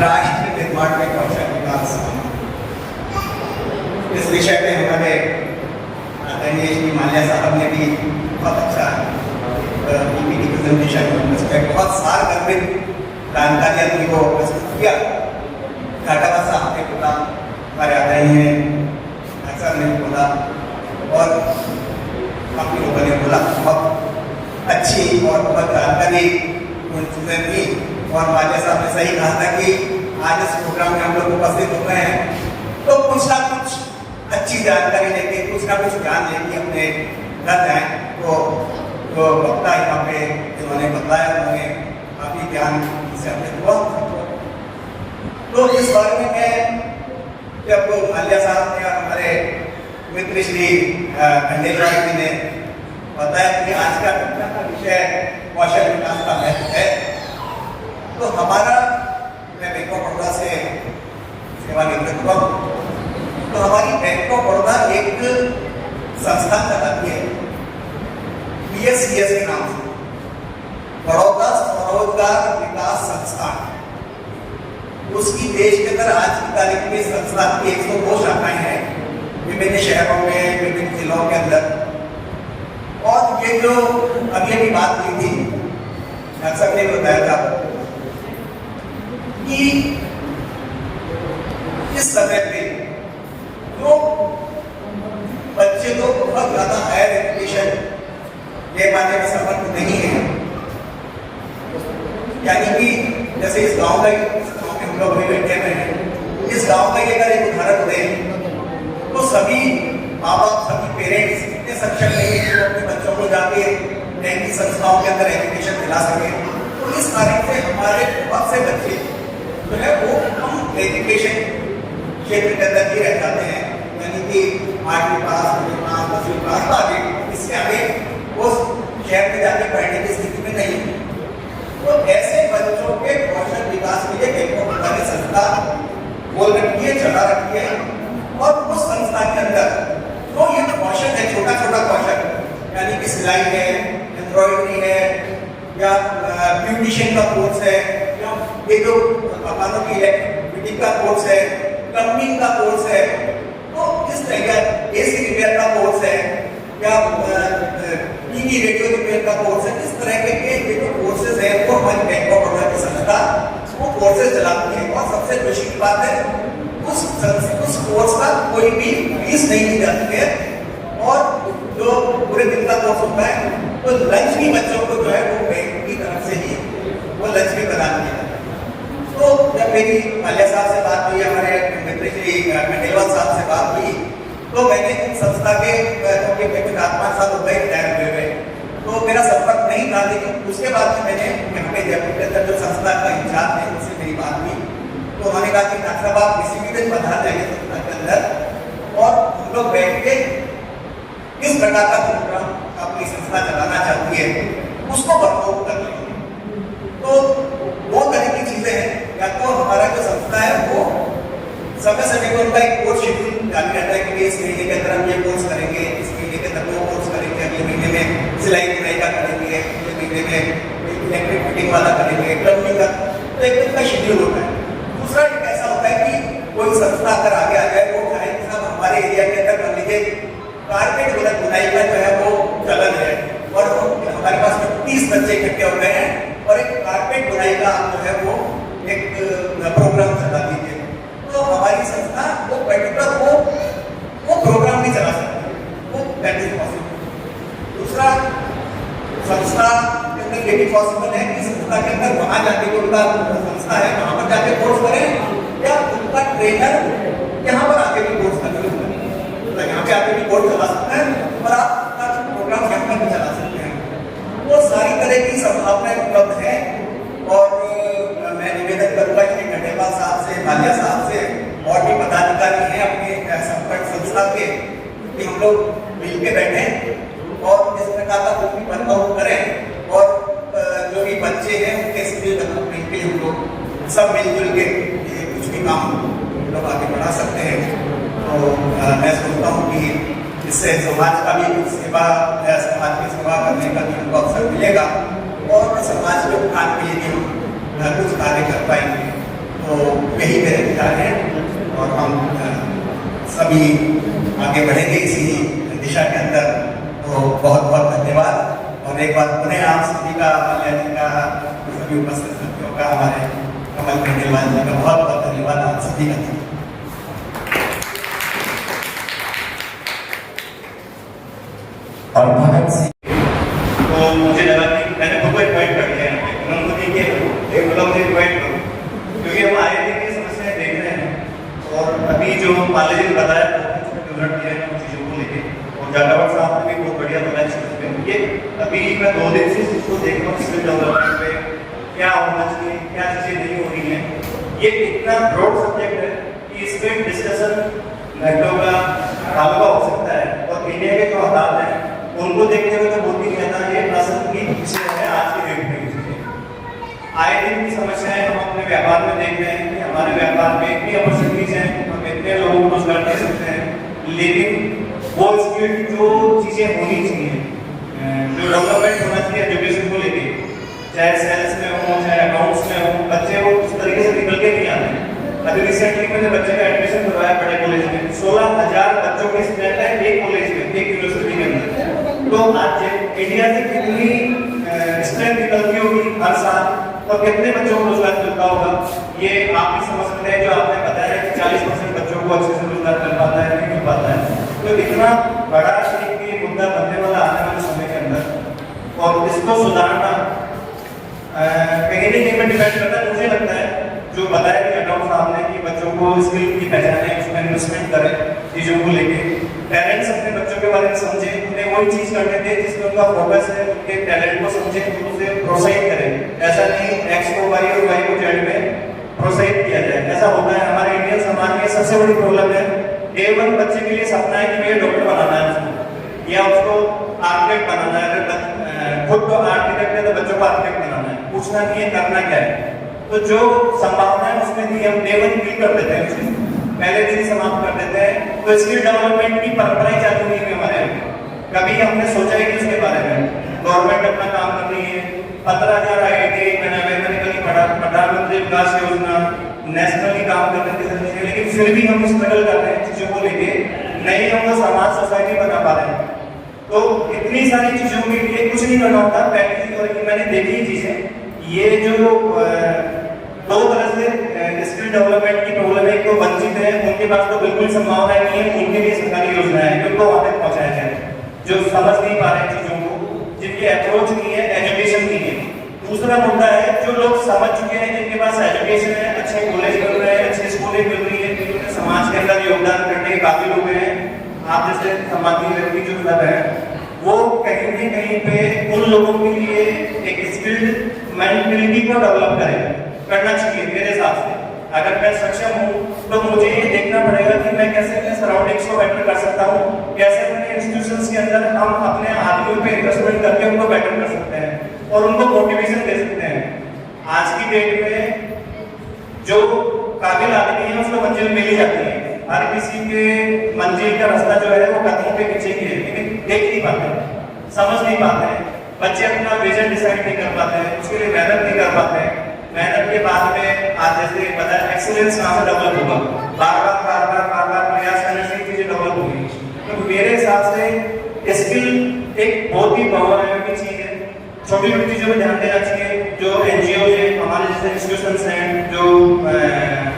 राष्ट्र निर्माण में कौशल विकास, इस विषय में हमारे आदरणीय श्री माल्या साहब ने भी बहुत अच्छा पीपीटी प्रेजेंटेशन बहुत सार गर्भित जानकारी अपनी को प्रस्तुत किया। घाटावा साहब ने बोला, हमारे आदरणीय अक्सर ने बोला और अपनी लोगों ने बोला, बहुत अच्छी और बहुत जानकारी चीजें थी। और माल्या साहब ने सही कहा था कि आज इस प्रोग्राम में हम लोग उपस्थित हो गए हैं तो कुछ ना कुछ अच्छी जानकारी लेके, कुछ ना कुछ ज्ञान लेके अपने घर जाए। तो जो वक्ता यहाँ पे जिन्होंने बताया उन्होंने काफी ज्ञान से अपने हुआ। तो इस बारे में मैं जब माल्या साहब ने और हमारे मित्र श्री खंडेलवाल जी ने बताया कि आज का घटना का विषय कौशल विकास का महत्व है, तो हमारा, मैं बैंक ऑफ बड़ौदा से सेवानिवृत्त हुआ, तो हमारी बैंक ऑफ बड़ौदा एक संस्थान चलाती है BSCS के नाम से, बड़ौदा स्वरोजगार विकास संस्थान। उसकी देश के अंदर आज की तारीख में संस्थान की 102 शाखाएं हैं विभिन्न शहरों में, विभिन्न जिलों के अंदर। और ये जो अभी बात की थी, अक्सर ने बताया था कि इस समय पे जो बच्चे तो बहुत ज्यादा हायर एजुकेशन ये मानने में समर्थ नहीं है, यानी कि जैसे इस गांव में हम लोग भी बैठे हुए हैं, इस गांव का अगर एक उदाहरण दें तो सभी माँ बाप, सभी पेरेंट्स इतने सक्षम नहीं है कि वो अपने बच्चों को जाके ऐसी संस्थाओं के अंदर एजुकेशन दिला सके। तो इस कारण से हमारे बहुत से बच्चे जो है वो कम एजुकेशन क्षेत्र के अंदर ही रह जाते हैं, यानी कि 8वीं पास, 10वीं पास आगे, इससे आगे वो शहर में जाके पढ़ने की स्थिति में नहीं है। तो ऐसे बच्चों के कौशल विकास के लिए बैंक ऑफ बड़ौदा ने संस्था बोल रखी है, चला रखी है। और उस संस्था के अंदर तो ये कौशल है, छोटा छोटा कौशल, यानी कि सिलाई है, एम्ब्रॉयडरी है, या ब्यूटिशियन का कोर्स है, या ये जो मकानों की इलेक्ट्रिसिटी का कोर्स है, प्लम्बिंग का कोर्स है, तो इस तरह एसी रिपेयर का कोर्स है, या टीवी रेडियो रिपेयर का कोर्स है। इस तरह के जो कोर्सेज है वो हमारी बैंक ऑफ बड़ौदा की संस्था वो कोर्सेज चलाती है। और सबसे खुशी की बात है उस कोर्स का कोई भी फीस नहीं दी जाती है, और जो पूरे दिन का कोर्स होता है तो लंच भी बच्चों को जो है वो बैंक की तरफ से ही वो लंच भी प्रदान किया जाता है। तो जब मेरी माल्या साहब से बात हुई, हमारे मित्र श्री खंडेलवाल साहब से बात हुई, तो मैंने संस्था के 5 साल हो गए रिटायर हुए हुए, तो मेरा संपर्क नहीं था। लेकिन उसके बाद में मैंने यहाँ पे जयपुर के अंदर जो संस्था का इंचार्ज है उससे मेरी बात हुई, तो उन्होंने कहा कि डॉक्टर साहब आप किसी भी दिन पधार जाइए संस्था के अंदर और हम लोग बैठ के किस प्रकार का प्रोग्राम अपनी संस्था चलाना चाहती है उसको वर्कआउट कर लेंगे। तो दो तरह की चीजें हैं, या तो हमारा जो संस्था है वो समय समय पर उनका एक कोर्स शेड्यूल जारी रहता है कि इस महीने के अंदर हम ये कोर्स करेंगे, इस महीने के अंदर वो कोर्स करेंगे, अगले महीने में सिलाई बुनाई का करेंगे, अगले महीने में इलेक्ट्रिक फिटिंग वाला करेंगे, प्लम्बिंग का, तो एक दिन का शेड्यूल होता है। दूसरा एक ऐसा होता है कि कोई संस्था अगर आगे आ जाए, वो चाहे कि साहब हमारे एरिया के अंदर मान लीजिए कारपेट बुनाई का जो है वो चलन है, और हमारे पास में 30 बच्चे इकट्ठे हो गए हैं और एक कारपेट बुनाई का जो है वो एक प्रोग्राम चला दीजिए, तो हमारी संस्था वो पर्टिकुलर वो प्रोग्राम भी चला सकती है, वो दैट इज पॉसिबल। दूसरा, संस्था के अंदर ये भी पॉसिबल है कि संस्था के अंदर वहां जाके जो उनका संस्था है वहां पर जाके कोर्स करें, या उनका ट्रेनर यहाँ पर आके भी कोर्स कर सकते हैं, तो यहाँ पे आके भी कोर्स चला सकते हैं और आप प्रोग्राम यहाँ पर भी चला सकते हैं। वो सारी तरह की संभावनाएं उपलब्ध है। और मैं निवेदन करूंगा कि खंडेलवाल साहब से, माल्या साहब से और भी पदाधिकारी हैं अपने संपर्क संस्था के, कि हम लोग मिल के बैठें और इस प्रकार का कुछ भी वर्कआउट करें, और जो भी बच्चे हैं उनके स्किल डेवलपमेंट के हम लोग सब मिलजुल के कुछ भी काम लोग आगे बढ़ा सकते हैं। तो मैं सोचता हूँ कि इससे समाज का भी कुछ सेवा, समाज की सेवा करने का भी हमको अवसर मिलेगा, और समाज के उत्थान के लिए भी हम कुछ कार्य कर पाएंगे। तो तो यही मेरे विचार हैं और हम सभी आगे बढ़ेंगे इसी दिशा के अंदर। तो बहुत बहुत धन्यवाद और एक बार पुनः आप सभी का, माल्या जी का, सभी उपस्थित सत्यों का, हमारे कमल खंडेलवाल जी का बहुत बहुत धन्यवाद आप सभी का। और भगत सिंह तो मुझे लगा कि मैंने खुद को इन्वाइट कर लिया है, उन्होंने मुझे एक बोला मुझे इन्वाइट करो, क्योंकि हम आए दिन की समस्याएं देख रहे हैं। और अभी जो माल्या जी ने बताया विवरण दिया है उन चीज़ों को लेके, और जाटावट साहब ने भी बहुत बढ़िया बताया चीज़ों पे। ये अभी मैं 2 दिन से इसको देख रहा हूँ, स्किल डेवलपमेंट पे क्या होना चाहिए, क्या चीज़ें नहीं हो रही हैं। ये इतना ब्रॉड सब्जेक्ट है कि इस पर डिस्कशन घंटों का तालुका हो सकता है। और इंडिया के जो हालात हैं उनको देखते हुए तो बहुत ही ज़्यादा ये प्रसन्न की विषय है आज की डेट में। आए दिन की समस्याएं हम अपने व्यापार में देख रहे हैं कि हमारे व्यापार में इतनी अपॉर्चुनिटीज हैं, हम इतने लोगों को रोजगार दे सकते हैं, लेकिन वो स्किल जो चीज़ें होनी चाहिए, जो डेवलपमेंट होना चाहिए एजुकेशन को लेके, चाहे सेल्स में हो चाहे अकाउंट्स में हो, बच्चे वो उस तरीके से निकल के नहीं आते। अभी रिसेंटली मैंने बच्चे का एडमिशन करवाया बड़े कॉलेज में, 16,000 बच्चों के स्टूडेंट है एक कॉलेज में, एक यूनिवर्सिटी के अंदर। तो आज इंडिया से कितनी स्ट्रेंथ निकलती होगी हर साल और कितने बच्चों को रोजगार मिलता होगा, ये आप भी समझ सकते हैं। जो आपने बताया कि 40% बच्चों को अच्छे से रोजगार मिल पाता है, नहीं मिल पाता है, तो इतना बड़ा एक मुद्दा बनने वाला आने वाले समय के अंदर, और इसको सुधारना कहीं ना कहीं पर डिपेंड करता है। मुझे लगता है जो बताया कि अकाउंट साहब ने कि बच्चों को स्किल की पहचाने, उसमें इन्वेस्टमेंट करें चीज़ों को लेके, पेरेंट्स अपने बच्चों के बारे में समझे, उन्हें वही चीज़ करने दें जिसमें उनका फोकस है, उनके टैलेंट को समझे, उसे प्रोत्साहित करें। ऐसा नहीं एक्स को वाई और वाई को जेड में प्रोत्साहित किया जाए, ऐसा होता है। हमारे इंडियन समाज में सबसे बड़ी प्रॉब्लम है, डे 1 बच्चे के लिए सपना है कि मुझे डॉक्टर बनाना है उसको, या उसको आर्किटेक्ट बनाना है। अगर खुद को आर्किटेक्ट है तो बच्चों को आर्किटेक्ट बनाना है, पूछना नहीं है करना क्या है। तो जो संभावना है उसमें भी हम डे 1 क्लिक कर देते हैं, पहले दिन ही समाप्त कर देते हैं। तो स्किल डेवलपमेंट की परंपराएं चालू नहीं हुई हमारे यहाँ, कभी हमने सोचा ही नहीं उसके बारे में। गवर्नमेंट अपना काम कर रही है, 15,000 IIT मैंने प्रधानमंत्री विकास योजना नेशनली काम करने की जरूरत है, लेकिन फिर भी हम स्ट्रगल कर रहे हैं चीजों को लेके, नहीं हम तो समाज सोसाइटी बना पा रहे हैं। तो इतनी सारी चीजों के लिए कुछ नहीं करना होता, पैकेजिंग और मैंने देखी चीजें, ये जो 2 तरह से स्किल डेवलपमेंट की प्रॉब्लम है। तो वंचित है, उनके पास तो बिल्कुल संभावना नहीं है, उनके लिए सरकारी योजना है जो वहां तक पहुंचाया जाए, जो समझ नहीं पा रहे चीजों को, जिनकी अप्रोच नहीं है, एजुकेशन नहीं है। दूसरा मुद्दा है जो लोग समझ चुके हैं, जिनके पास एजुकेशन है, अच्छे कॉलेज मिल रहे हैं, अच्छी स्कूलें मिल रही है, जिन्होंने समाज के अंदर योगदान करने के काफी लोग हैं। आप जैसे सम्मानित व्यक्ति जो सब है, वो कहीं न कहीं पे उन लोगों के लिए एक स्किल्ड मेंटलिटी को डेवलप करना चाहिए मेरे हिसाब से। अगर मैं सक्षम हूँ तो मुझे ये देखना पड़ेगा कि मैं कैसे अपने सराउंडिंग्स को बेटर कर सकता हूँ, कैसे अपने इंस्टीट्यूशंस के अंदर हम अपने आदमियों पे इन्वेस्टमेंट करके उनको बेटर कर सकते हैं और उनको मोटिवेशन दे सकते हैं। आज की डेट में जो काबिल आदमी है उसको मंजिल मिल ही जाती है, हर किसी के मंजिल का रास्ता जो है वो कदमों के पीछे ही है, लेकिन देख नहीं पाते, समझ नहीं पाते हैं। बच्चे अपना विजन डिसाइड नहीं कर पाते हैं, उसके लिए मेहनत नहीं कर पाते हैं। मेहनत के बाद में आज जैसे पता है एक्सीलेंस कहाँ से डेवलप होगा, बार-बार प्रयास करने से चीजें डेवलप होगी। तो मेरे हिसाब से स्किल एक बहुत ही बहुआयामी चीज है, छोटी-छोटी चीजों पर ध्यान देना चाहिए। जो NGO है, हमारे जैसे इंस्टीट्यूशंस हैं, जो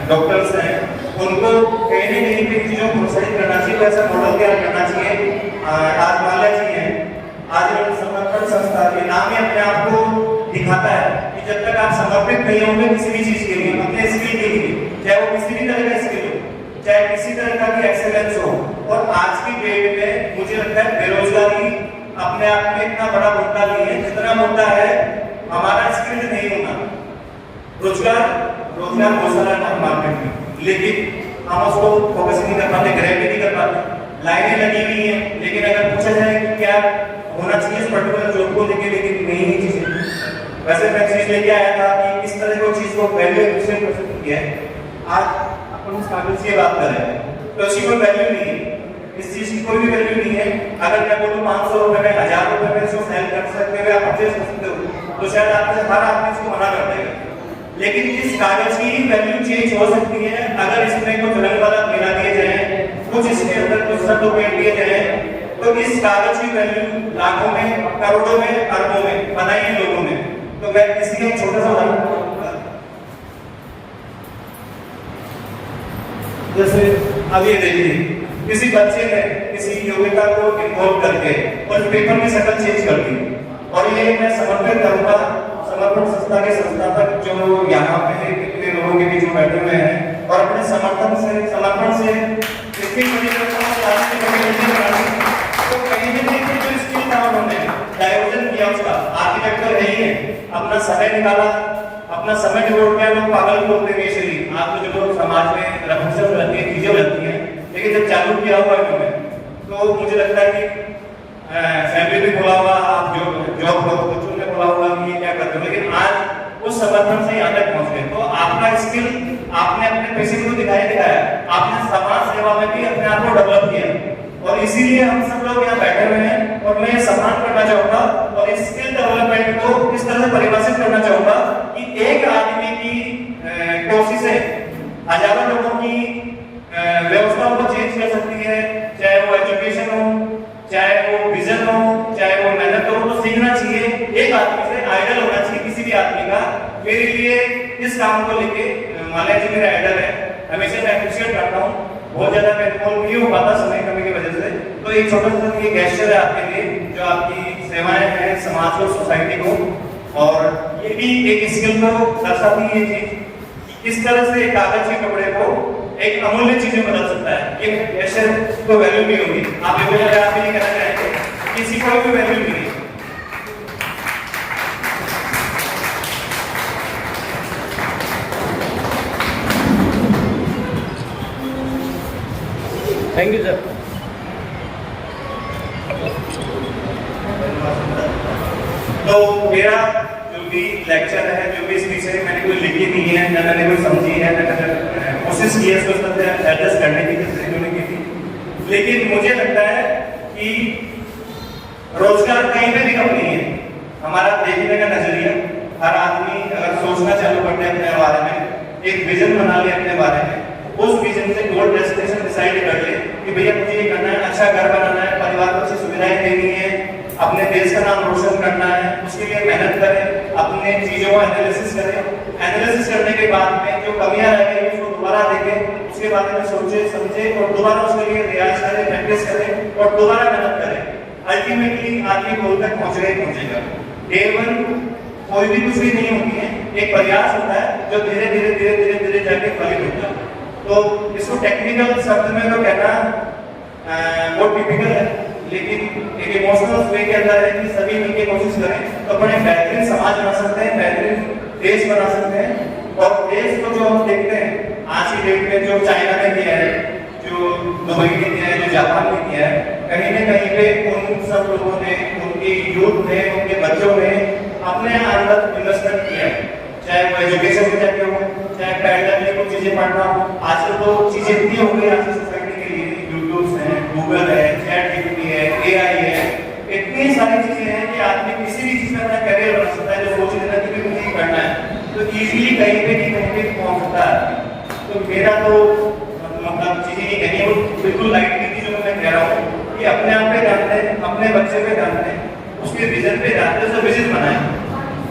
डॉक्टर्स हैं, उनको कहीं न कहीं पे चीजों को प्रोत्साहित करना चाहिए, वैसा मॉडल तैयार करना चाहिए। आज माल्या जी हैं, आज समर्पण संस्था के नाम ही अपने आप को दिखाता है कि जब तक आप समर्पित नहीं होंगे किसी भी चीज के लिए, अपने स्किल के लिए, चाहे वो किसी भी तरह का स्किल हो, चाहे किसी तरह का भी एक्सेलेंस हो। और आज की डेट में मुझे लगता है बेरोजगारी अपने आप में इतना बड़ा मुद्दा नहीं है जितना मुद्दा है हमारा स्किल नहीं होना। रोजगार बहुत सारा है मार्केट में, लेकिन हम उसको फोकस नहीं कर पाते, ग्रैब नहीं कर पाते। लाइनें लगी हुई हैं, लेकिन अगर पूछा जाए कि क्या होना चाहिए इस पर्टिकुलर जॉब को लेके, लेकिन नहीं ही चीजें। वैसे मैं चीज लेके आया था कि किस तरह को चीज को वैल्यू दूसरे प्रस्तुत किया है। आज अपन इस काबिल से बात कर रहे हैं तो इसकी कोई वैल्यू नहीं है, इस चीज की कोई भी वैल्यू नहीं है। अगर मैं बोलूँ 500 रुपए में, 1000 रुपए में इसको सेल कर सकते हो या परचेज कर सकते हो, तो शायद आप में से हर आदमी इसको मना कर देगा। लेकिन इस कागज की वैल्यू चेंज हो सकती है अगर इसमें कुछ रंग वाला मिला दिए जाए, कुछ इसके अंदर कुछ शब्द उपेट दिए जाए, तो इस कागज की वैल्यू लाखों में, करोड़ों में, अरबों में, बनाइए लोगों में। तो मैं इसलिए एक छोटा सा उदाहरण, जैसे अब ये देखिए, किसी बच्चे ने किसी योगिता को इन्वॉल्व करके और पेपर की शक्ल चेंज कर दी, और ये मैं समर्पित करूंगा समर्पण संस्था के संस्थापक जो यहाँ पे कितने लोगों के बीच में बैठे हुए हैं और अपने समर्थन से, समर्पण से इतनी बड़ी तो कहीं भी देखिए जो स्किल था उन्होंने डाइवर्जन किया उसका, आर्किटेक्ट तो नहीं है, अपना समय निकाला, अपना समय डिवोट किया। लोग पागल बोलते हैं शरीर, आपको जो लोग समाज में रफूसत रहती है, चीजें रहती हैं, लेकिन जब चालू किया हुआ है उन्होंने, तो मुझे लगता है कि फैमिली भी बोला हुआ, आप जो जॉब करो, बच्चों ने बोला हुआ कि ये क्या करते हो, लेकिन आज उस समर्थन से यहाँ तक पहुंच गए। तो आपका स्किल आपने अपने पैसे को दिखाया, आपने समाज सेवा में भी अपने आप को डेवलप किया, और इसीलिए हम सब लोग यहाँ बैठे हुए हैं। और मैं सम्मान करना चाहूंगा और इस स्किल डेवलपमेंट को इस तरह से परिभाषित करना चाहूंगा कि एक आदमी की कोशिशें हजारों लोगों की व्यवस्थाओं को चेंज कर सकती है, चाहे वो एजुकेशन हो, चाहे वो विजन हो, चाहे वो मेहनत हो। तो सीखना चाहिए, एक आदमी से आइडल होना चाहिए किसी भी आदमी का। मेरे लिए इस काम को लेके माल्या जी मेरा आइडल है, हमेशा मैं अप्रिशिएट करता हूँ। बहुत ज्यादा मैं इन्वॉल्व नहीं हो पाता समय कमी की वजह से, तो एक छोटा सा ये गेस्चर है आपके लिए, जो आपकी सेवाएं हैं समाज को, सोसाइटी को, और ये भी एक स्किल को दर्शाती है चीज, किस तरह से कागज के कपड़े को एक अमूल्य चीज में बदल सकता है। ये गेस्चर को वैल्यू नहीं होगी, आप ये बोलेंगे, आप ये कहना चाहेंगे, किसी को भी वैल्यू नहीं। Thank you sir. तो मेरा जो भी लेक्चर है, जो भी स्पीच है, मैंने कोई लिखी नहीं है, न मैंने कोई समझी है, न मैंने कोशिश की है इसको एडजस्ट करने की, जिस तरीके की थी। लेकिन मुझे लगता है कि रोजगार कहीं पे भी कम नहीं है। हमारा देखने का नजरिया, हर आदमी अगर सोचना चालू कर दे अपने बारे में, एक विजन बना ले अपने बारे में, उस विजन से गोल डेस्टिनेशन डिसाइड कर ले कि भैया मुझे ये करना है, अच्छा घर बनाना है, परिवार को अच्छी सुविधाएं देनी है, अपने देश का नाम रोशन करना है, उसके लिए मेहनत करें, अपने चीजों का एनालिसिस करें। एनालिसिस करने के बाद में जो कमियां रह गई उसको दोबारा देखें, उसके बारे में सोचे समझे और दोबारा उसके लिए रियाज करें, प्रैक्टिस करें और दोबारा मेहनत करें। अल्टीमेटली आदमी गोल तक पहुंचेगा। डे वन कोई भी कुछ भी नहीं होती है, एक प्रयास होता है जो धीरे धीरे धीरे धीरे धीरे जाके फलित होता है। तो इसको टेक्निकल शब्द में तो कहना वो टिपिकल है, लेकिन एक इमोशनल वे के अंदर है कि सभी मिलकर कोशिश करें तो अपने बेहतरीन समाज बना सकते हैं, बेहतरीन देश बना सकते हैं। और देश को जो हम देखते हैं आज की डेट में, जो चाइना ने किया है, जो दुबई ने किया है, जो जापान ने किया है, कहीं न कहीं पे उन सब लोगों ने, उनकी यूथ ने, उनके बच्चों ने अपने अंदर इन्वेस्टमेंट किया है, चाहे वो एजुकेशन में जाके हो, चाहे पैटर्न में कुछ चीजें पढ़ना हो। आजकल तो चीजें इतनी हो गई आज की सोसाइटी के लिए, यूट्यूब है, गूगल है, चैटजीपीटी है, एआई है, इतनी सारी चीजें हैं कि आदमी किसी भी चीज में अपना करियर बना सकता है। जो सोच लेना कि मुझे ये करना है तो इजीली कहीं पे नहीं कहीं पे पहुंच सकता है। तो मेरा तो मतलब चीजें ये कहनी है, वो बिल्कुल लाइट नहीं थी जो मैं कह रहा हूँ कि अपने आप पे ध्यान दें, अपने बच्चे पे ध्यान दें, उसके विजन पे ध्यान दें, उसका विजन बनाएं।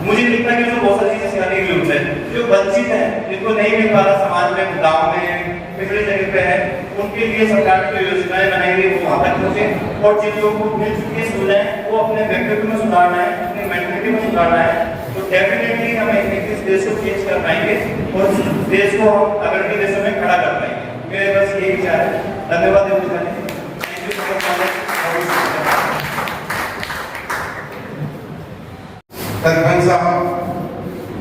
मुझे लगता है कि बहुत सारी चीजें सिखाने की जरूरत है, जो वंचित है, जिनको नहीं मिल पा रहा समाज में, गाँव में, पिछड़ी जगह पे है, उनके लिए सरकार की योजनाएं बनाई गई, वो वहां तक पहुंचे। और जिन लोगों को मिल चुकी है सुविधाएं, वो अपने व्यक्तित्व में सुधारना है, अपनी मेंटालिटी में सुधारना है, तो डेफिनेटली हम इस देश को चेंज कर पाएंगे और इस देश को हम अग्रणी देशों में खड़ा कर पाएंगे। मेरे बस यही विचार है। धन्यवाद। सरपंच साहब,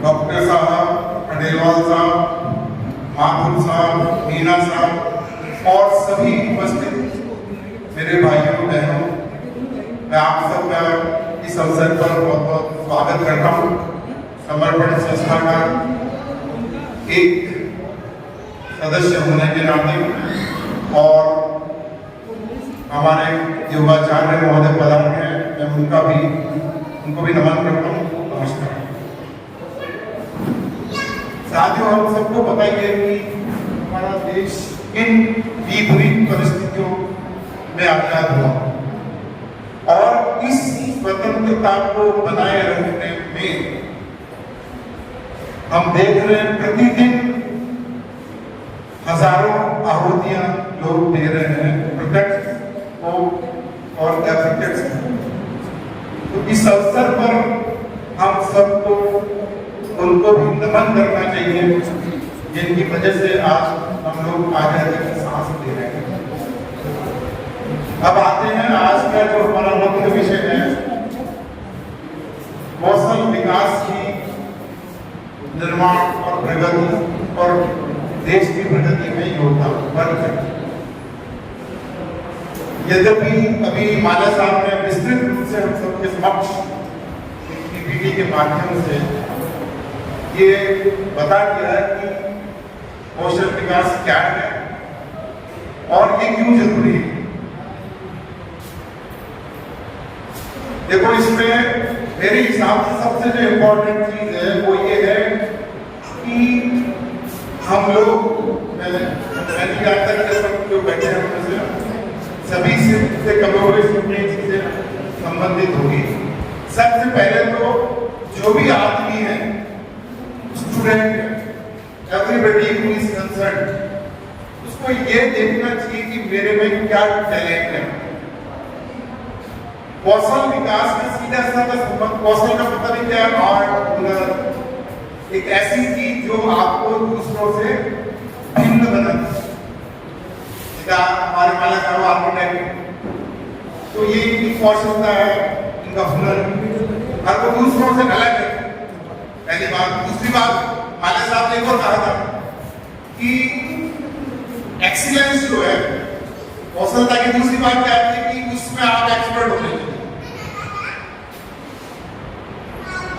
डॉक्टर साहब, खंडेलवाल साहब, माथुर साहब, मीना साहब और सभी उपस्थित मेरे भाइयों बहनों, मैं आप सबका इस अवसर पर बहुत बहुत स्वागत करता हूँ। समर्पण संस्था का एक सदस्य होने के नाते और हमारे योगाचार्य महोदय पधारे हैं, मैं उनको भी नमन करता हूँ। नमस्कार। साथियों, हम सबको पता ही है कि हमारा देश इन विपरीत परिस्थितियों में आजाद हुआ और इस स्वतंत्रता को बनाए रखने में हम देख रहे हैं प्रतिदिन हजारों आहुतियां लोग दे रहे हैं, प्रत्यक्ष और अप्रत्यक्ष। तो इस अवसर पर हम सबको उनको भी नमन करना चाहिए जिनकी वजह से आज हम लोग आजादी की सांस ले रहे हैं। अब आते हैं आज का जो हमारा मुख्य विषय है, कौशल विकास की निर्माण और प्रगति और देश की प्रगति में योगदान। यद्यपि अभी माला साहब ने विस्तृत रूप से हम सबके समक्ष पीपीटी के माध्यम से ये बता दिया है कि कौशल विकास क्या है और ये क्यों जरूरी है। देखो, इसमें मेरे हिसाब से सबसे जो इम्पोर्टेंट चीज है वो ये है कि हम लोग जो बैठे हैं सभी से चीजें संबंधित होगी। सबसे पहले तो जो भी आदमी है, student, everybody who is concerned, उसको ये देखना चाहिए कि मेरे में क्या टैलेंट है। कौशल विकास में सीधा साधा संबंध, कौशल का पता नहीं क्या है, आर्ट, हुनर, एक ऐसी चीज जो आपको दूसरों से भिन्न बनाती है। हमारे माला साहब आर्किटेक्ट, तो ये इनकी कौशलता है, इनका हुनर, और वो दूसरों से अलग है। पहली बात। दूसरी बात, माला साहब ने एक और कहा था कि एक्सीलेंस जो है कौशलता की दूसरी बात क्या है कि उसमें आप एक्सपर्ट होने चाहिए।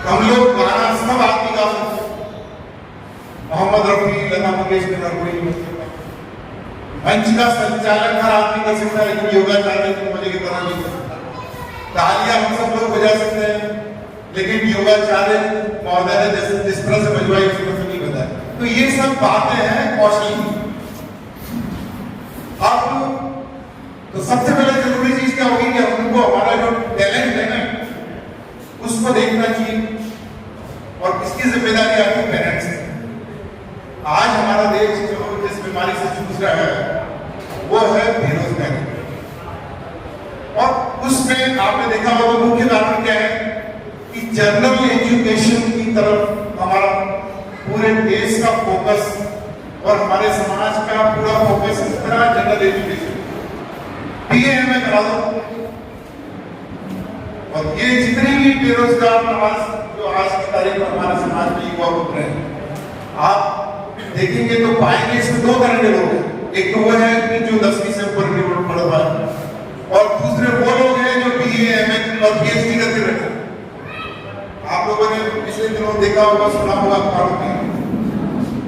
हम लोग गाना सब आदमी गा सकते, मोहम्मद रफी, लता मंगेशकर, कोई मंच का संचालन हर आदमी कर सकता है, लेकिन योगाचार्य की मुझे की तरह नहीं कर सकता। तालियां हम सब लोग बजा सकते हैं, लेकिन योगाचार्य महोदय ने जिस तरह से बजवाई उस तरह से नहीं बताया। तो ये सब बातें हैं कौशल की। अब तो सबसे पहले जरूरी चीज क्या होगी कि हमको हमारा जो टैलेंट है ना उसको देखना चाहिए, और इसकी जिम्मेदारी आपके पेरेंट्स है। आज हमारा देश जो जिस बीमारी से जूझ रहा है वो है बेरोजगारी, और उसमें आपने देखा होगा मुख्य कारण क्या है कि जनरल एजुकेशन की तरफ हमारा पूरे देश का फोकस और हमारे समाज का पूरा फोकस इस तरह जनरल एजुकेशन, बीए करा दो। और ये जितने भी बेरोजगार जो आज की तारीख में हमारे समाज में युवा उठ रहे हैं, आप देखेंगे तो पाएंगे इसमें दो तरह के लोग हैं। एक तो वो है कि जो 10वीं से ऊपर की पढ़ पाए, और दूसरे वो लोग हैं जो बीए, एमए और पीएचडी करते रहते हैं। आप लोगों ने पिछले दिनों देखा होगा, सुना होगा अखबारों में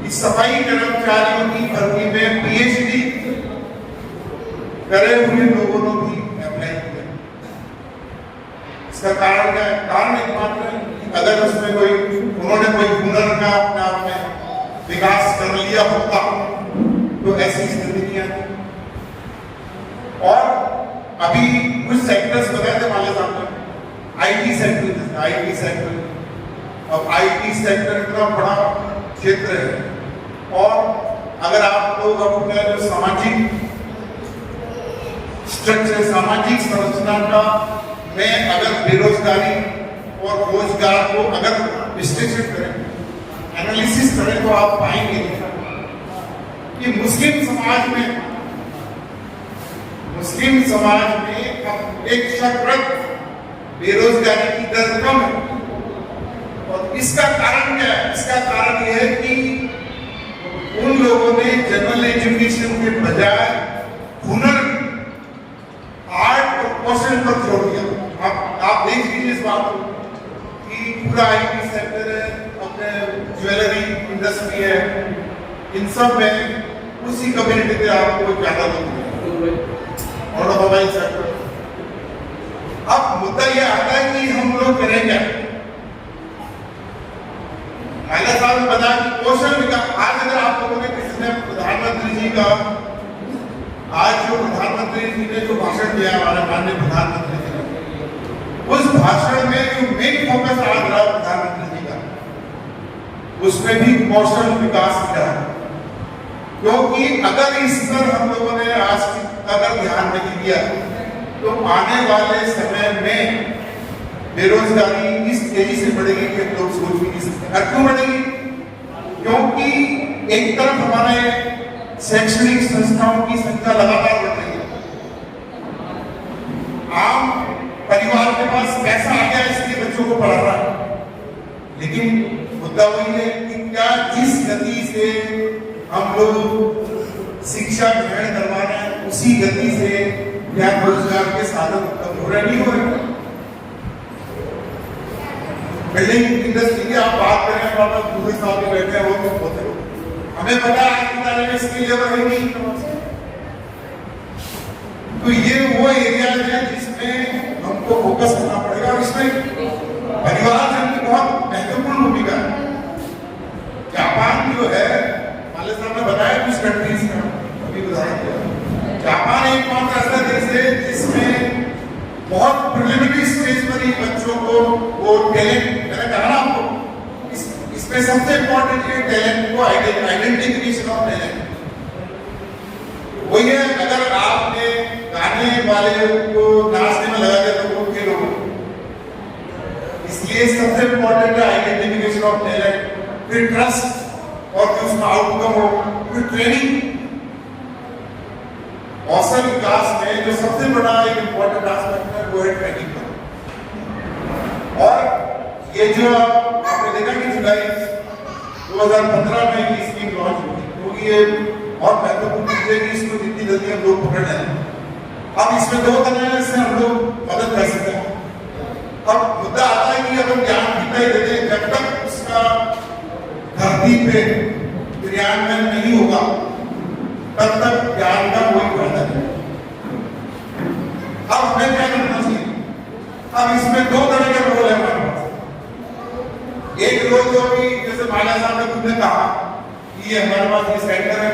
कि सफाई कर्मचारियों की भर्ती में पीएचडी करे हुए लोगों ने भी अप्लाई किया। इसका कारण क्या है? कारण एकमात्र है कि अगर उसमें उन्होंने कोई हुनर का अपने आप में विकास कर लिया होता तो ऐसी स्थिति नहीं आती। और अभी कुछ सेक्टर्स बताए थे माले साहब ने, आईटी सेक्टर। अब आईटी सेक्टर इतना बड़ा क्षेत्र है, और अगर आप लोग अपने जो सामाजिक स्ट्रक्चर, सामाजिक संरचना का में अगर बेरोजगारी और रोजगार को अगर विश्लेषण करें, एनालिसिस करें, तो आप पाएंगे कि मुस्लिम समाज में एक शतप्रत बेरोजगारी की दर कम है। और इसका कारण क्या है? इसका कारण यह है कि उन लोगों ने जनरल एजुकेशन के बजाय हुनर, आर्ट और कौशल पर जोर दिया। आप देख लीजिए इस बात को कि पूरा आईटी सेक्टर है, अपने ज्वेलरी इंडस्ट्री है, इन सब में उसी कम्युनिटी पे आपको ज्यादा लोग मिलेंगे, ऑटोमोबाइल सेक्टर। अब मुद्दा यह आता है कि हम लोग करें क्या? महिला साहब ने बताया कि कौशल विकास, आज अगर आप लोगों ने किसी ने प्रधानमंत्री जी का, आज जो प्रधानमंत्री जी ने जो भाषण दिया हमारे माननीय प्रधानमंत्री जी ने, उस भाषण में जो मेन फोकस आज रहा प्रधानमंत्री जी का, उसमें भी कौशल विकास किया। क्योंकि अगर इस पर हम लोगों ने आज अगर ध्यान नहीं दिया तो आने वाले समय में बेरोजगारी इस तेजी से बढ़ेगी कि लोग सोच भी नहीं सकते। क्यों बढ़ेगी? क्योंकि एक तरफ हमारे शैक्षणिक संस्थाओं की संख्या लगातार बढ़ रही है, आम परिवार के पास पैसा आ गया इसलिए बच्चों को पढ़ा रहा है, लेकिन मुद्दा वही है कि क्या जिस गति से हम लोग शिक्षा ग्रहण करवा रहे हैं उसी गति से क्या रोजगार के साधन उपलब्ध हो रहे नहीं हो रहे? बिल्डिंग इंडस्ट्री की आप बात करें, आप दूसरे साहब में बैठे हैं, वो होते हो, हमें पता है आज की तारीख में स्किल लेवल है नहीं। तो ये वो एरिया है जिसमें हमको फोकस करना पड़ेगा और इसमें परिवार की बहुत महत्वपूर्ण भूमिका है। जापान जो है, मालिक साहब ने बताया कुछ कंट्रीज का अभी उदाहरण दिया, जापान एकमात्र ऐसा देश है जिसमें बहुत प्रिलिमिनरी स्टेज पर ही बच्चों को वो टैलेंट, मैंने कहा ना आपको, इसमें सबसे इम्पोर्टेंट है टैलेंट को आइडेंटिफिकेशन ऑफ टैलेंट। वही है, अगर आपने गाने वाले को नाचने में लगा दिया तो वो फेल होगा, इसलिए सबसे इम्पोर्टेंट है आइडेंटिफिकेशन ऑफ टैलेंट, फिर ट्रस्ट और फिर उसका आउटकम हो, फिर ट्रेनिंग। कौशल विकास में जो सबसे बड़ा एक इम्पोर्टेंट एस्पेक्ट है वो है ट्रेनिंग का। और ये जो आपने देखा कि जुलाई 2015 में ये स्कीम लॉन्च हुई, क्योंकि ये बहुत महत्वपूर्ण चीज है कि इसको जितनी जल्दी हम लोग पकड़ लें। अब इसमें दो तरह से हम लोग मदद कर सकते हैं। अब मुद्दा आता है कि अगर ज्ञान कितना ही देते हैं, जब तक उसका धरती पे क्रियान्वयन नहीं होगा तब तक ज्ञान का कोई फायदा नहीं। अब हमें क्या करना चाहिए? अब इसमें दो तरह के रोल है हमारे पास। एक रोल जो भी जैसे माला साहब ने तुमने कहा कि ये हमारे पास ये सेंटर है,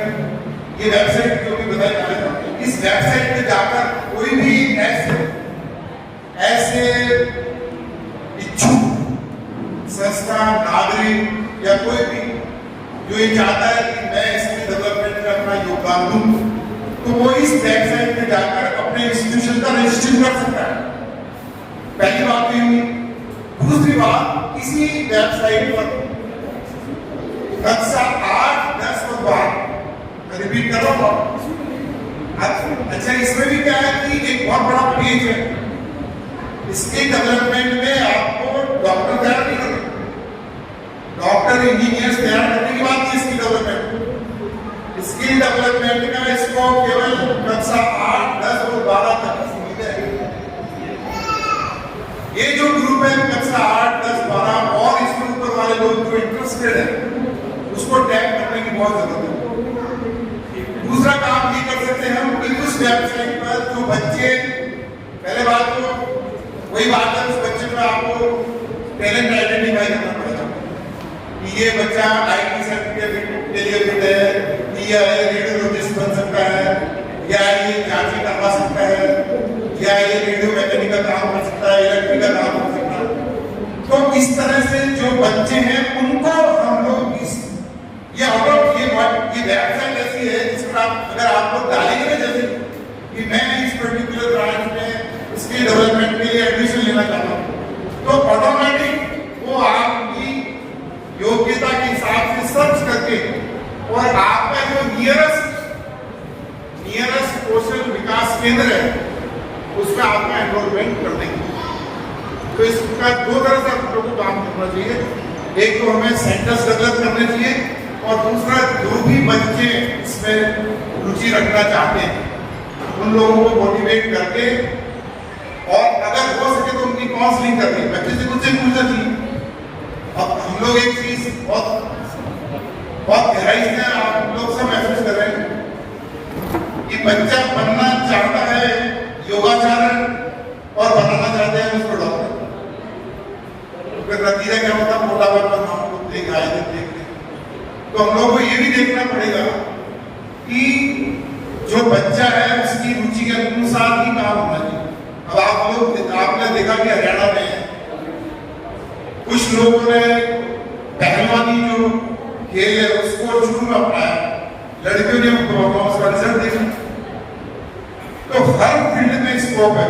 ये वेबसाइट जो भी बताई जा रही है, इस वेबसाइट पे जाकर कोई भी ऐसे इच्छुक संस्था, नागरिक या कोई भी जो ये चाहता है कि मैं इसमें डेवलपमेंट में अपना योगदान दूं, तो वो इस वेबसाइट पे जाकर अपने इंस्टीट्यूशन का रजिस्ट्रेशन कर सकता है। पहली बात ये हुई। दूसरी बात, इसी वेबसाइट पर कक्षा 8, 10 और 12 रिपीट कर रहा हूं। अच्छा, इसमें भी क्या है कि एक बहुत बड़ा पेज है, इसके डेवलपमेंट में आपको डॉक्टर तैयार नहीं करना, डॉक्टर इंजीनियर्स तैयार करने की बात इसकी डेवलपमेंट, स्किल डेवलपमेंट का इसको केवल कक्षा 8, 10 और 12 तक सीमित है। ये जो ग्रुप है कक्षा 8, 10, 12 और इसके ऊपर वाले लोग जो इंटरेस्टेड है उसको टैग करने की बहुत जरूरत है। दूसरा काम ये कर सकते हैं हम कि उस वेबसाइट पर जो बच्चे, पहले बात तो वही बात है, उस बच्चे में आपको टैलेंट आइडेंटिफाई करना पड़ेगा कि ये बच्चा आईटी सर्टिफिकेट के लिए फिट है, या ये रेडियोलॉजिस्ट बन सकता है, या ये जांच करवा सकता है, या ये रेडियो मैकेनिकल काम कर सकता है, इलेक्ट्रिकल काम कर सकता है। तो इस तरह से जो बच्चे हैं उनको हम लोग ये वेबसाइट ऐसी है जिस पर आप अगर आप लोग डालेंगे ना, जैसे कि मैं इस पर्टिकुलर ब्रांच में इसके डेवलपमेंट के लिए एडमिशन लेना चाहता हूँ, तो ऑटोमेटिक वो आपकी योग्यता के हिसाब से सर्च करके और आपका जो नियरेस्ट कौशल विकास केंद्र है उसमें आपका एनरोलमेंट कर देंगे। तो इसका दो तरह से आप लोगों को काम करना चाहिए। एक तो हमें सेंटर्स डेवलप करने चाहिए और दूसरा जो भी बच्चे इसमें रुचि रखना चाहते हैं उन लोगों को मोटिवेट करके और अगर हो सके तो उनकी काउंसलिंग करके बच्चे से कुछ पूछना चाहिए। अब हम लोग एक चीज बहुत गहराई से आप लोग सब महसूस कर रहे हैं कि बच्चा बनना चाहता है योगाचारण और बनाना चाहते हैं उसको डॉक्टर, तो फिर नतीजा क्या होता है? मोटापा पर हम लोग देख आए थे कि जो बच्चा है उसकी रुचि के अनुसार ही काम होना चाहिए। अब आपने देखा कि हरियाणा में कुछ लोगों ने पहलवानी जो खेल है उसको शुरू में अपनाया, लड़कियों ने उसका रिजल्ट देखा, तो हर फील्ड में स्कोप है।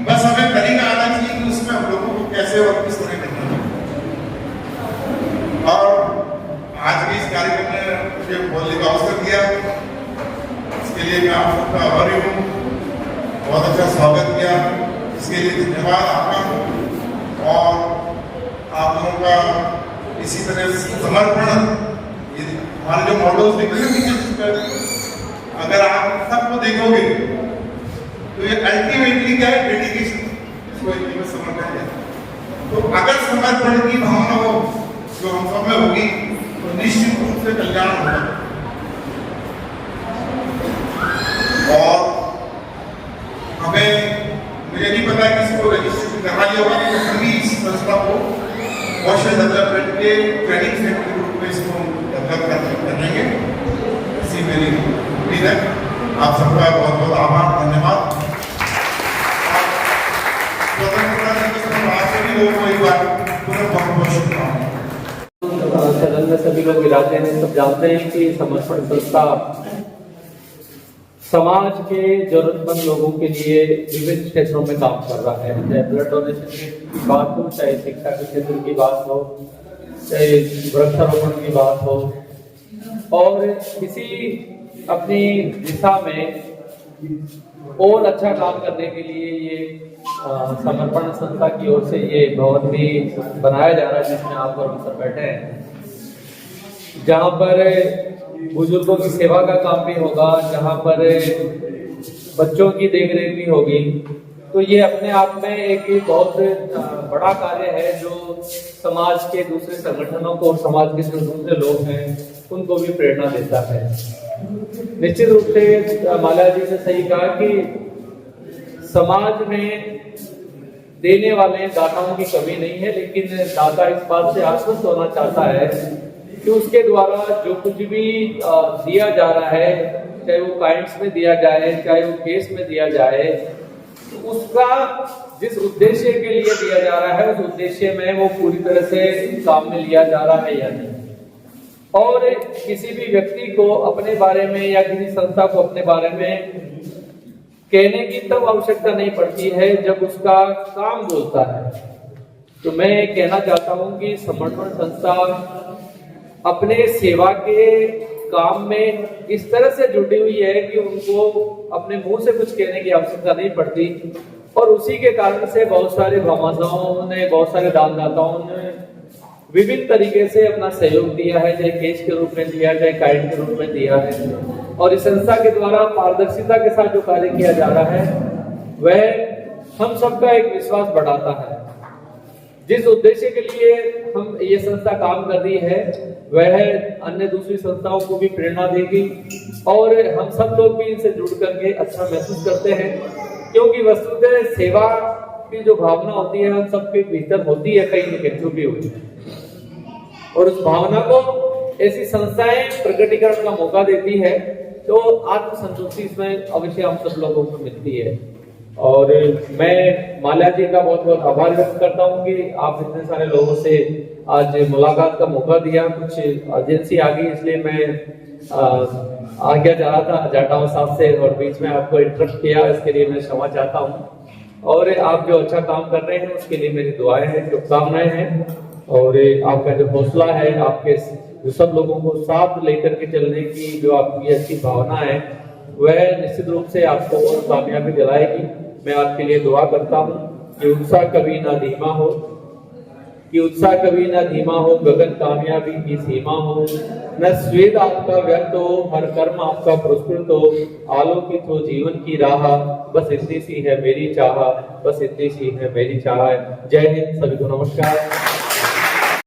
बस हमें तरीका आना चाहिए कि उसमें हम लोगों को कैसे और किस तरह करना है। और आज के इस कार्यक्रम में मुझे बोलने का अवसर दिया, इसके लिए मैं आप सबका आभारी हूँ। बहुत अच्छा स्वागत किया, इसके लिए धन्यवाद आपका। और आप लोगों का इसी तरह समर्पण, ये हमारे जो मॉडल्स दिख रहे हैं, अगर आप सबको देखोगे तो ये अल्टीमेटली क्या है, डेडिकेशन, इसको हिंदी में समर्पण है। तो अगर समर्पण की भावना हो जो हम सब में होगी तो निश्चित रूप से कल्याण होगा। और हमें, मुझे नहीं पता किसको रजिस्ट्रेशन करना होगा, तो हम भी इस संस्था को कौशल डेवलपमेंट के ट्रेनिंग सेंटर के रूप में इसको डेवलप कर लेंगे। इसी मेरी उम्मीद है। आप सबका बहुत बहुत आभार, धन्यवाद। सदन में सभी लोग विराजे हैं, सब जानते हैं कि समर्पण संस्था समाज के जरूरतमंद लोगों के लिए विभिन्न क्षेत्रों में काम कर रहा है। चाहे ब्लड डोनेशन की बात हो, चाहे शिक्षा के क्षेत्र की बात हो, चाहे वृक्षारोपण की बात हो, और किसी अपनी दिशा में और अच्छा काम करने के लिए ये समर्पण संस्था की ओर से ये भवन भी बनाया जा रहा है, जिसमें आप और हम सब बैठे हैं, जहाँ पर बुजुर्गों की सेवा का काम भी होगा, जहाँ पर बच्चों की देखरेख भी होगी। तो ये अपने आप में एक बहुत बड़ा कार्य है जो समाज के दूसरे संगठनों को और समाज के जो दूसरे लोग हैं उनको भी प्रेरणा देता है। निश्चित रूप से माला जी ने सही कहा कि समाज में देने वाले दाताओं की कमी नहीं है, लेकिन दाता इस बात से आश्वस्त होना चाहता है कि उसके द्वारा जो कुछ भी दिया जा रहा है, चाहे वो काइंड्स में दिया जाए, चाहे वो केस में दिया जाए, तो उसका जिस उद्देश्य के लिए दिया जा रहा है उस उद्देश्य में वो पूरी तरह से काम में लिया जा रहा है या नहीं। और किसी भी व्यक्ति को अपने बारे में या किसी संस्था को अपने बारे में कहने की तब आवश्यकता नहीं पड़ती है जब उसका काम बोलता है। तो मैं कहना चाहता हूं कि समर्पण संस्था अपने सेवा के काम में इस तरह से जुड़ी हुई है कि उनको अपने मुंह से कुछ कहने की आवश्यकता नहीं पड़ती, और उसी के कारण से बहुत सारे भामाशाहों ने, बहुत सारे दानदाताओं ने विभिन्न तरीके से अपना सहयोग दिया है, चाहे केस के रूप में दिया, चाहे काइंड के रूप में दिया है। और इस संस्था के द्वारा पारदर्शिता के साथ जो कार्य किया जा रहा है वह हम सबका एक विश्वास बढ़ाता है। जिस उद्देश्य के लिए हम ये संस्था काम कर रही है वह अन्य दूसरी संस्थाओं को भी प्रेरणा देगी, और हम सब लोग भी इनसे जुड़ करके अच्छा महसूस करते हैं, क्योंकि वस्तुतः सेवा की जो भावना होती है हम सबके भीतर होती है, कहीं न कहीं छुपी हुई है, और उस भावना को ऐसी संस्थाएं प्रकटीकरण का मौका देती है, तो आत्मसंतुष्टि इसमें अवश्य हम सब लोगों को मिलती है। और मैं माल्या जी का बहुत बहुत आभार व्यक्त करता हूं कि आप इतने सारे लोगों से आज मुलाकात का मौका दिया। कुछ एजेंसी आ गई इसलिए मैं आज्ञा जा रहा था जाटाओं साहब से और बीच में आपको इंटरप्ट किया, इसके लिए मैं क्षमा चाहता हूं। और आप जो अच्छा काम कर रहे हैं उसके लिए मेरी दुआएं हैं, शुभकामनाएं हैं, और आपका जो हौसला है, आपके जो सब लोगों को साथ लेकर के चलने की जो आपकी अच्छी भावना है वह निश्चित रूप से आपको और कामयाबी दिलाएगी। मैं आपके लिए दुआ करता हूँ कि उत्साह कभी ना धीमा हो, कि उत्साह कभी ना धीमा हो, गगन कामयाबी की सीमा हो, न स्वेद आपका व्यर्थ हो, हर कर्म आपका पुरस्कृत हो, आलोकित हो जीवन की राह, बस इतनी सी है मेरी चाह, बस इतनी सी है मेरी चाह। जय हिंद, सभी को नमस्कार।